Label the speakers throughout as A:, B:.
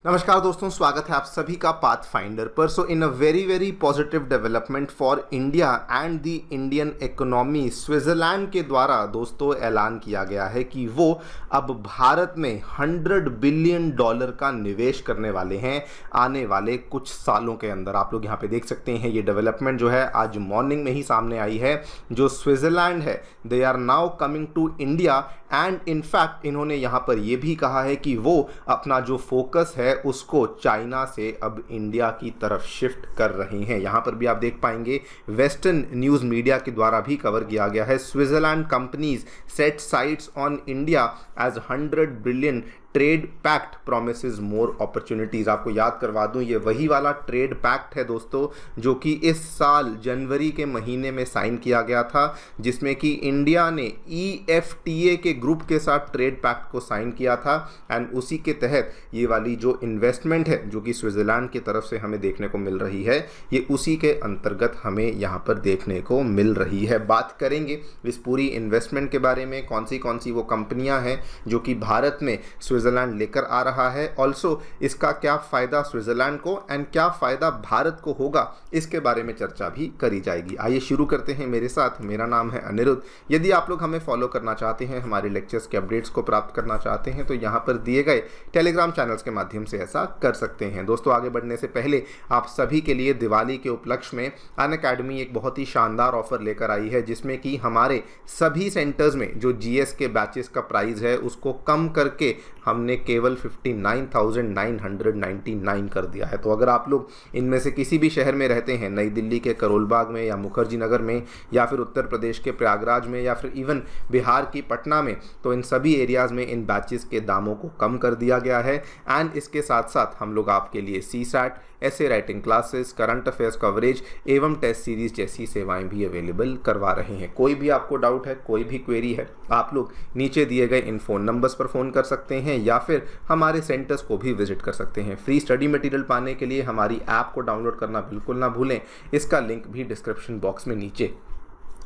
A: नमस्कार दोस्तों, स्वागत है आप सभी का पाथ फाइंडर पर। So in a very positive development for India and the Indian economy, Switzerland के द्वारा दोस्तों ऐलान किया गया है कि वो अब भारत में $100 बिलियन का निवेश करने वाले हैं आने वाले कुछ सालों के अंदर। आप लोग यहाँ पे देख सकते हैं ये डेवलपमेंट जो है आज मॉर्निंग में ही सामने आई है। जो स्विट्जरलैंड है they are now coming to India and in fact इन्होंने यहाँ पर ये भी कहा है कि वो अपना जो फोकस है उसको चाइना से अब इंडिया की तरफ शिफ्ट कर रहे हैं। यहाँ पर भी आप देख पाएंगे वेस्टर्न न्यूज़ मीडिया के द्वारा भी कवर किया गया है। Switzerland companies set sights on India as 100 billion trade pact promises more opportunities. आपको याद करवा दूं, ये वही वाला ट्रेड पैक्ट है दोस्तों जो कि इस साल जनवरी के महीने में साइन किया गया था, जिसमें कि इंडिया ने EFTA के ग्रुप के साथ ट्रेड पैक्ट को साइन किया था। एंड उसी के तहत ये वाली जो इन्वेस्टमेंट है जो कि स्विट्जरलैंड की तरफ से हमें देखने को मिल रही है, ये उसी के अंतर्गत हमें यहाँ पर देखने को मिल रही है। बात करेंगे इस पूरी इन्वेस्टमेंट के बारे में, कौन सी वो कंपनियाँ हैं जो कि भारत में स्विट्जरलैंड लेकर आ रहा है, ऑल्सो इसका क्या फ़ायदा स्विट्जरलैंड को एंड क्या फ़ायदा भारत को होगा, इसके बारे में चर्चा भी करी जाएगी। आइए शुरू करते हैं मेरे साथ। मेरा नाम है अनिरुद्ध। यदि आप लोग हमें फॉलो करना चाहते हैं, हमारे लेक्चर्स के अपडेट्स को प्राप्त करना चाहते हैं, तो यहाँ पर दिए गए टेलीग्राम चैनल्स के माध्यम से ऐसा कर सकते हैं। दोस्तों आगे बढ़ने से पहले आप सभी के लिए दिवाली के उपलक्ष्य में अनअकैडमी एक बहुत ही शानदार ऑफर लेकर आई है, जिसमें कि हमारे सभी सेंटर्स में जो GS के बैचेस का प्राइस है उसको कम करके हमने केवल 59,999 कर दिया है। तो अगर आप लोग इनमें से किसी भी शहर में रहते हैं, नई दिल्ली के करोल बाग में या मुखर्जी नगर में या फिर उत्तर प्रदेश के प्रयागराज में या फिर इवन बिहार की पटना में, तो इन सभी एरियाज़ में इन बैचेस के दामों को कम कर दिया गया है। एंड इसके साथ साथ हम लोग आपके लिए CSAT, ऐसे writing classes, current affairs coverage एवं टेस्ट सीरीज जैसी सेवाएं भी अवेलेबल करवा रहे हैं। कोई भी आपको डाउट है, कोई भी क्वेरी है, आप लोग नीचे दिए गए इन फ़ोन नंबर्स पर फ़ोन कर सकते हैं या फिर हमारे सेंटर्स को भी विजिट कर सकते हैं। फ्री स्टडी मटेरियल पाने के लिए हमारी ऐप को डाउनलोड करना बिल्कुल ना भूलें। इसका लिंक भी डिस्क्रिप्शन बॉक्स में नीचे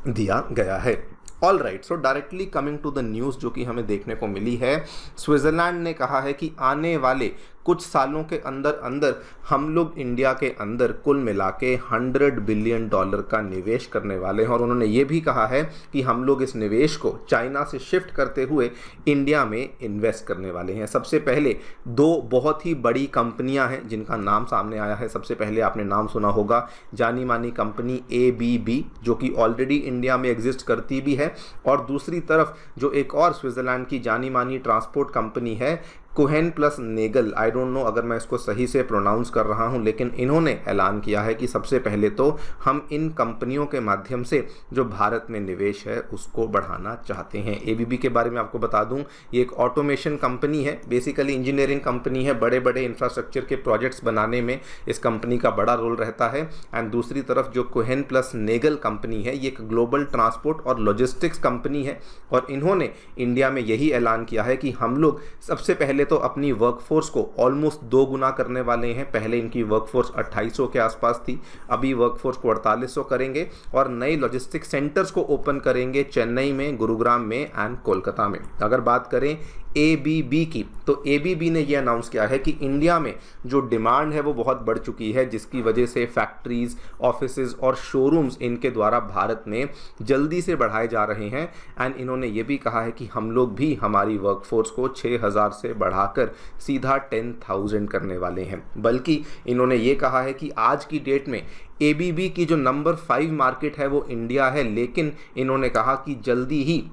A: दिया गया है। All right, so directly coming to the news जो कि हमें देखने को मिली है, स्विट्जरलैंड ने कहा है कि आने वाले कुछ सालों के अंदर हम लोग इंडिया के अंदर कुल मिला के $100 बिलियन का निवेश करने वाले हैं। और उन्होंने ये भी कहा है कि हम लोग इस निवेश को चाइना से शिफ्ट करते हुए इंडिया में इन्वेस्ट करने वाले हैं। सबसे पहले दो बहुत ही बड़ी कंपनियां हैं जिनका नाम सामने आया है। सबसे पहले आपने नाम सुना होगा जानी मानी कंपनी ABB, जो कि ऑलरेडी इंडिया में एग्जिस्ट करती भी है, और दूसरी तरफ जो एक और स्विट्जरलैंड की जानी मानी ट्रांसपोर्ट कंपनी है Cohen plus Naegele. I don't know अगर मैं इसको सही से प्रोनाउंस कर रहा हूं, लेकिन इन्होंने ऐलान किया है कि सबसे पहले तो हम इन कंपनियों के माध्यम से जो भारत में निवेश है उसको बढ़ाना चाहते हैं। ABB के बारे में आपको बता दूं, ये एक ऑटोमेशन कंपनी है, बेसिकली इंजीनियरिंग कंपनी है। बड़े बड़े इंफ्रास्ट्रक्चर के प्रोजेक्ट्स बनाने में इस कंपनी का बड़ा रोल रहता है। एंड दूसरी तरफ जो कोहेन प्लस नेगल कंपनी है, ये एक ग्लोबल ट्रांसपोर्ट और लॉजिस्टिक्स कंपनी है, और इन्होंने इंडिया में यही ऐलान किया है कि हम लोग सबसे पहले तो अपनी वर्कफोर्स को ऑलमोस्ट 2 गुना करने वाले हैं। पहले इनकी वर्कफोर्स 2800 के आसपास थी, अभी वर्कफोर्स को 4800 करेंगे और नए लॉजिस्टिक सेंटर्स को ओपन करेंगे चेन्नई में, गुरुग्राम में एंड कोलकाता में। अगर बात करें ABB की, तो ABB ने यह अनाउंस किया है कि इंडिया में जो डिमांड है वो बहुत बढ़ चुकी है, जिसकी वजह से फैक्ट्रीज, ऑफिसेज और शोरूम्स इनके द्वारा भारत में जल्दी से बढ़ाए जा रहे हैं। एंड इन्होंने ये भी कहा है कि हम लोग भी हमारी वर्कफोर्स को 6000 से बढ़ाकर सीधा 10,000 करने वाले हैं। बल्कि इन्होंने ये कहा है कि आज की डेट में ABB की जो नंबर 5 मार्केट है वो इंडिया है, लेकिन इन्होंने कहा कि जल्दी ही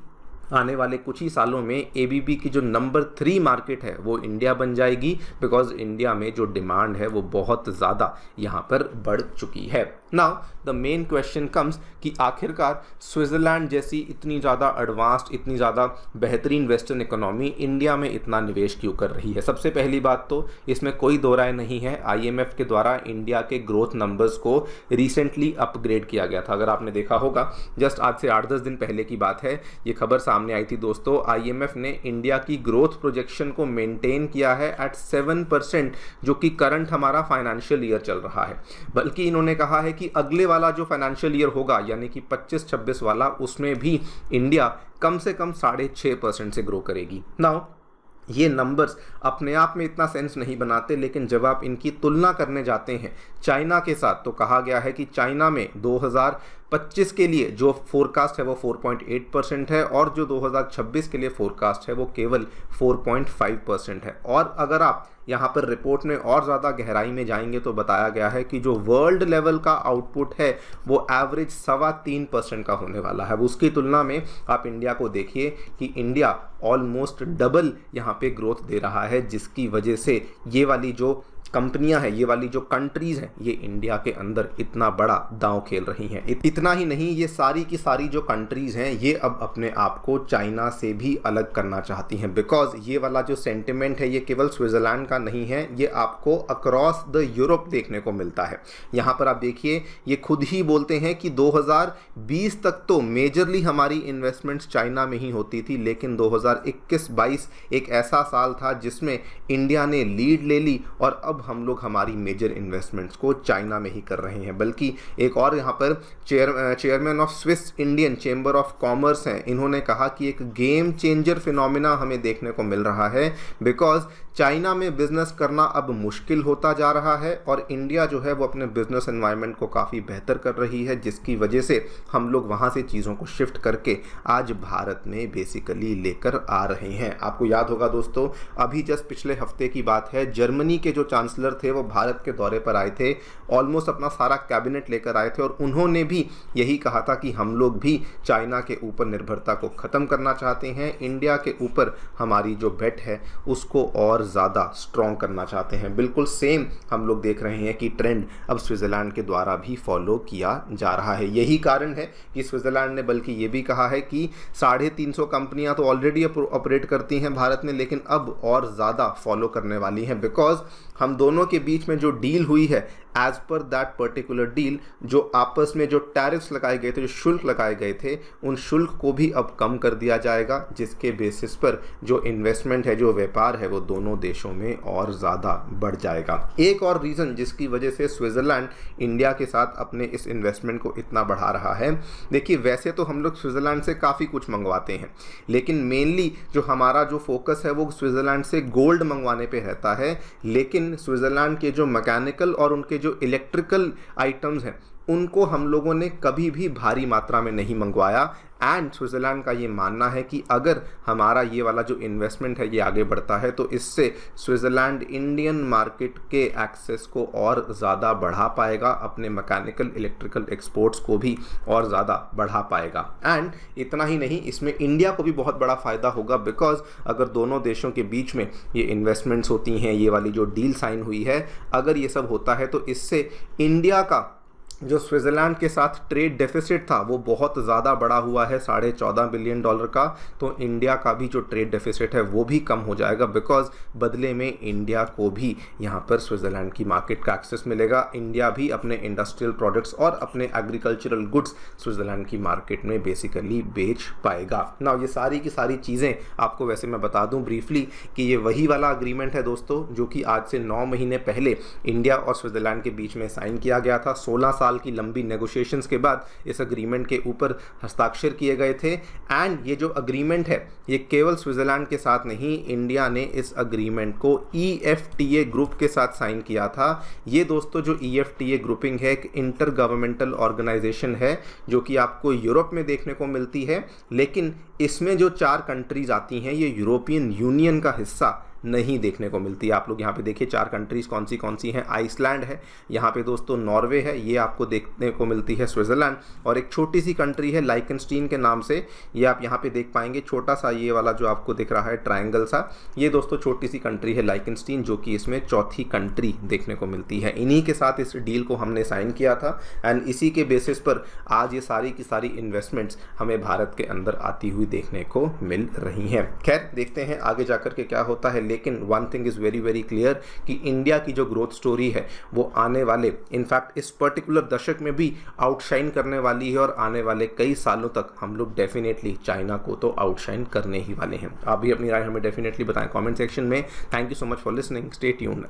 A: आने वाले कुछ ही सालों में ABB की जो नंबर 3 मार्केट है वो इंडिया बन जाएगी, बिकॉज इंडिया में जो डिमांड है वो बहुत ज़्यादा यहाँ पर बढ़ चुकी है। Now the main question comes कि आखिरकार स्विट्जरलैंड जैसी इतनी ज़्यादा एडवांस्ड, इतनी ज़्यादा बेहतरीन वेस्टर्न इकोनॉमी इंडिया में इतना निवेश क्यों कर रही है। सबसे पहली बात तो इसमें कोई दो राय नहीं है, IMF के द्वारा इंडिया के ग्रोथ नंबर्स को रिसेंटली अपग्रेड किया गया था। अगर आपने देखा होगा, जस्ट आज से 8-10 दिन पहले की बात है, ये खबर सामने आई थी दोस्तों। IMF ने इंडिया की ग्रोथ प्रोजेक्शन को मेंटेन किया है एट 7%, जो कि करंट हमारा फाइनेंशियल ईयर चल रहा है। बल्कि इन्होंने कहा है कि अगले वाला जो फाइनेंशियल ईयर होगा, यानी कि 25-26 वाला, उसमें भी इंडिया कम से कम 6.5% से ग्रो करेगी। नाउ ये नंबर्स अपने आप में इतना सेंस नहीं बनाते, लेकिन जब आप इनकी तुलना करने जाते हैं चाइना के साथ, तो कहा गया है कि चाइना में 2025 के लिए जो फोरकास्ट है वो 4.8% है और जो 2026 के लिए फोरकास्ट है वो केवल 4.5% है। और अगर आप यहाँ पर रिपोर्ट में और ज़्यादा गहराई में जाएंगे तो बताया गया है कि जो वर्ल्ड लेवल का आउटपुट है वो एवरेज 3.25% का होने वाला है। उसकी तुलना में आप इंडिया को देखिए कि इंडिया ऑलमोस्ट डबल यहाँ पे ग्रोथ दे रहा है, जिसकी वजह से ये वाली जो कंपनियां हैं, ये वाली जो कंट्रीज हैं, ये इंडिया के अंदर इतना बड़ा दांव खेल रही हैं। इतना ही नहीं, ये सारी की सारी जो कंट्रीज हैं ये अब अपने आप को चाइना से भी अलग करना चाहती हैं, बिकॉज ये वाला जो सेंटिमेंट है ये केवल स्विट्जरलैंड का नहीं है, ये आपको अक्रॉस द यूरोप देखने को मिलता है। यहाँ पर आप देखिए ये खुद ही बोलते हैं कि 2020 तक तो मेजरली हमारी इन्वेस्टमेंट्स चाइना में ही होती थी, लेकिन 2021-22 एक ऐसा साल था जिसमें इंडिया ने लीड ले ली और अब हम लोग हमारी मेजर इन्वेस्टमेंट्स को चाइना में ही कर रहे हैं। बल्कि एक और यहाँ पर chairman of Swiss Indian chamber of commerce हैं, इन्होंने कहा कि एक गेम चेंजर फिनोमिना हमें देखने को मिल रहा है, बिकॉज चाइना में बिजनेस करना अब मुश्किल होता जा रहा है और इंडिया जो है वो अपने बिजनेस एनवायरनमेंट को काफ़ी बेहतर कर रही है, जिसकी वजह से हम लोग वहाँ से चीज़ों को शिफ्ट करके आज भारत में बेसिकली लेकर आ रहे हैं। आपको याद होगा दोस्तों, अभी जस्ट पिछले हफ्ते की बात है, जर्मनी के जो चांसलर थे वो भारत के दौरे पर आए थे, ऑलमोस्ट अपना सारा कैबिनेट लेकर आए थे और उन्होंने भी यही कहा था कि हम लोग भी चाइना के ऊपर निर्भरता को ख़त्म करना चाहते हैं, इंडिया के ऊपर हमारी जो बेट है उसको और ज़्यादा स्ट्रॉन्ग करना चाहते हैं। बिल्कुल सेम हम लोग देख रहे हैं कि ट्रेंड अब स्विट्ज़रलैंड के द्वारा भी फॉलो किया जा रहा है। यही कारण है कि स्विट्ज़रलैंड ने बल्कि ये भी कहा है कि 350 कंपनियां तो ऑलरेडी ऑपरेट करती हैं भारत में, लेकिन अब और ज़्यादा फॉलो करने वाली हैं, बिकॉज हम दोनों के बीच में जो डील हुई है, as per that particular deal, जो आपस में जो टैरिफ्स लगाए गए थे, जो शुल्क लगाए गए थे, उन शुल्क को भी अब कम कर दिया जाएगा, जिसके बेसिस पर जो इन्वेस्टमेंट है, जो व्यापार है, वो दोनों देशों में और ज़्यादा बढ़ जाएगा। एक और रीज़न जिसकी वजह से स्विट्ज़रलैंड इंडिया के साथ अपने इस इन्वेस्टमेंट को इतना बढ़ा रहा है, देखिए वैसे तो हम लोग स्विट्ज़रलैंड से काफ़ी कुछ मंगवाते हैं, लेकिन मेनली जो हमारा जो फोकस है वो स्विट्ज़रलैंड से गोल्ड मंगवाने पे रहता है, लेकिन स्विट्ज़रलैंड के जो मैकेनिकल और उनके जो इलेक्ट्रिकल आइटम्स हैं उनको हम लोगों ने कभी भी भारी मात्रा में नहीं मंगवाया। एंड स्विट्ज़रलैंड का ये मानना है कि अगर हमारा ये वाला जो इन्वेस्टमेंट है ये आगे बढ़ता है तो इससे स्विट्ज़रलैंड इंडियन मार्केट के एक्सेस को और ज़्यादा बढ़ा पाएगा, अपने मैकेनिकल इलेक्ट्रिकल एक्सपोर्ट्स को भी और ज़्यादा बढ़ा पाएगा। एंड इतना ही नहीं, इसमें इंडिया को भी बहुत बड़ा फ़ायदा होगा, बिकॉज अगर दोनों देशों के बीच में ये इन्वेस्टमेंट्स होती हैं, ये वाली जो डील साइन हुई है, अगर ये सब होता है तो इससे इंडिया का जो स्विट्ज़रलैंड के साथ ट्रेड डेफिसिट था वो बहुत ज़्यादा बड़ा हुआ है, $14.5 बिलियन का, तो इंडिया का भी जो ट्रेड डेफिसिट है वो भी कम हो जाएगा, बिकॉज बदले में इंडिया को भी यहाँ पर स्विट्ज़रलैंड की मार्केट का एक्सेस मिलेगा। इंडिया भी अपने इंडस्ट्रियल प्रोडक्ट्स और अपने एग्रीकल्चरल गुड्स स्विट्ज़रलैंड की मार्केट में बेसिकली बेच पाएगा। ना ये सारी की सारी चीज़ें आपको वैसे मैं बता दूँ ब्रीफली कि ये वही वाला अग्रीमेंट है दोस्तों जो कि आज से 9 महीने पहले इंडिया और स्विट्ज़रलैंड के बीच में साइन किया गया था। 16 साल की लंबी नेगोशिएशंस के बाद इस अग्रीमेंट के ऊपर हस्ताक्षर किए गए थे। एंड ये जो अग्रीमेंट है ये केवल स्विट्ज़रलैंड के साथ नहीं, इंडिया ने इस अग्रीमेंट को EFTA ग्रुप के साथ साइन किया था। ये दोस्तों जो EFTA ग्रुपिंग है एक इंटर गवर्नमेंटल ऑर्गेनाइजेशन है जो कि आपको यूरोप में देखने को मिलती है, लेकिन इसमें जो 4 कंट्रीज आती हैं ये यूरोपियन यूनियन का हिस्सा नहीं देखने को मिलती है। आप लोग यहाँ पे देखिए 4 कंट्रीज़ कौन सी हैं। आइसलैंड है, यहाँ पे दोस्तों नॉर्वे है, ये आपको देखने को मिलती है स्विट्ज़रलैंड, और एक छोटी सी कंट्री है लाइकनस्टीन के नाम से, ये आप यहाँ पे देख पाएंगे, छोटा सा ये वाला जो आपको दिख रहा है ट्रायंगल सा, ये दोस्तों छोटी सी कंट्री है लाइकनस्टीन, जो कि इसमें चौथी कंट्री देखने को मिलती है। इन्हीं के साथ इस डील को हमने साइन किया था एंड इसी के बेसिस पर आज ये सारी की सारी इन्वेस्टमेंट्स हमें भारत के अंदर आती हुई देखने को मिल रही हैं। खैर देखते हैं आगे जाकर के क्या होता है, लेकिन one thing is very very clear कि इंडिया की जो ग्रोथ स्टोरी है वो आने वाले इनफैक्ट इस पर्टिकुलर दशक में भी आउटशाइन करने वाली है, और आने वाले कई सालों तक हम लोग डेफिनेटली चाइना को तो आउटशाइन करने ही वाले हैं। आप भी अपनी राय हमें डेफिनेटली बताएं कमेंट सेक्शन में। Thank you so much for listening, stay tuned.